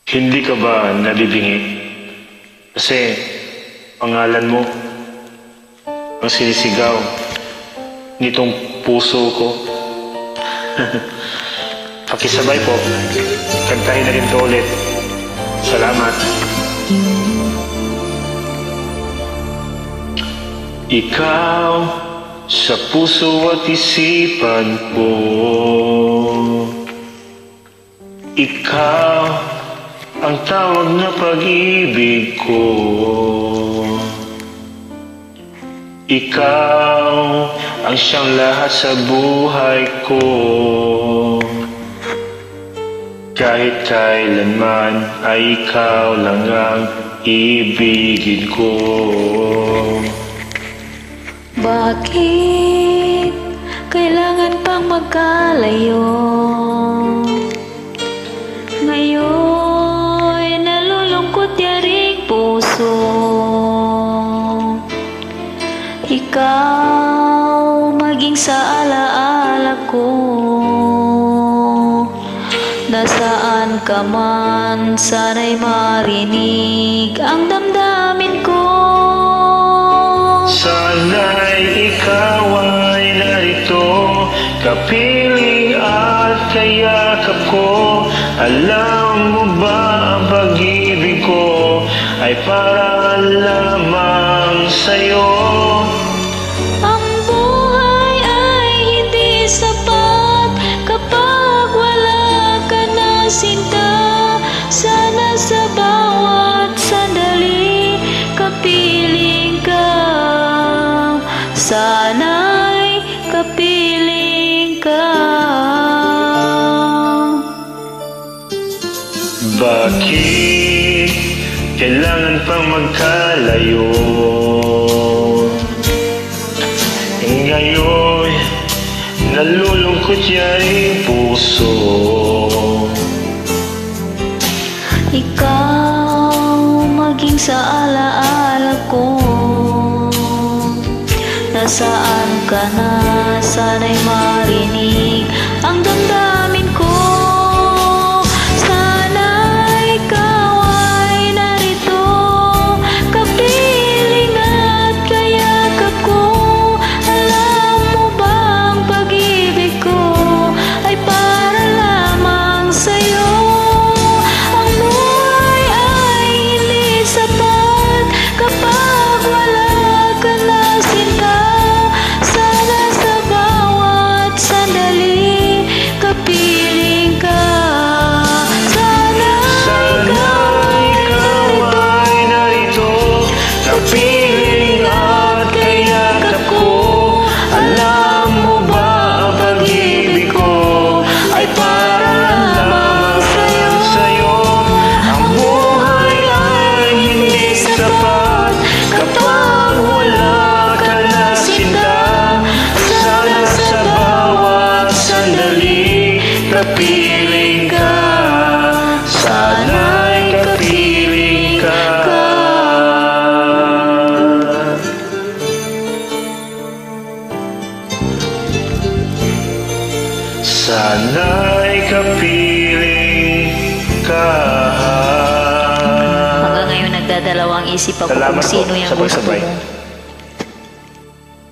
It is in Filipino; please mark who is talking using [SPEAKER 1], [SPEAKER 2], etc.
[SPEAKER 1] Hindi ka ba nabibingi? Kasi pangalan mo ang sinisigaw nitong puso ko. Pakisabay po. Kantahin na rin to ulit. Salamat. Ikaw sa puso at isipan ko. Ikaw ang tawag na pag-ibig ko. Ikaw ang siyang lahat sa buhay ko. Kahit kailanman ay ikaw lang ang ibigin ko.
[SPEAKER 2] Bakit kailangan pang magkalayo? Ngayon nalulungkot yaring puso. Ikaw maging sa alaala ko. Nasaan ka man, sana'y marinig ang damdamin ko.
[SPEAKER 1] Sana'y ikaw ay narito, kapiling at kayakap ko. Alam mo ba ang pag-ibig ko ay para lamang sa'yo.
[SPEAKER 2] Ang buhay ay hindi sapat kapag wala ka na sinta. Sana sa bawat sandali kapiling ka. Sana'y kapiling ka.
[SPEAKER 1] Bakit kailangan pang magkalayo? Ngayon nalulungkot yaring puso.
[SPEAKER 2] Ikaw maging sa alaala ko. Nasaan ka na, sana'y marinig ang damdamin ko. Sana'y ikaw ay narito, kapiling at kayakap ko. Alam mo bang pag-ibig ko ay para lamang sa'yo. Ang buhay ay hindi sapat kapag wala ka na sinta. Sana sa bawat sandali kapiling ka. Sana ikaw
[SPEAKER 1] ay narito, kapiling at kayakap ko. Alam mo ba ang pag-ibig ko ay para lamang sa'yo. Ang buhay ay hindi sapat kapag wala ka na sinta. Sana sa bawat sandali kapiling ka. Sana'y kapiling ka. Sana'y kapiling ka.
[SPEAKER 2] hanggang ngayon nagdadalawang isip ako
[SPEAKER 1] Salamat
[SPEAKER 2] kung sino
[SPEAKER 1] po
[SPEAKER 2] yung
[SPEAKER 1] sa
[SPEAKER 2] gusto
[SPEAKER 1] pagsabay.
[SPEAKER 2] mo.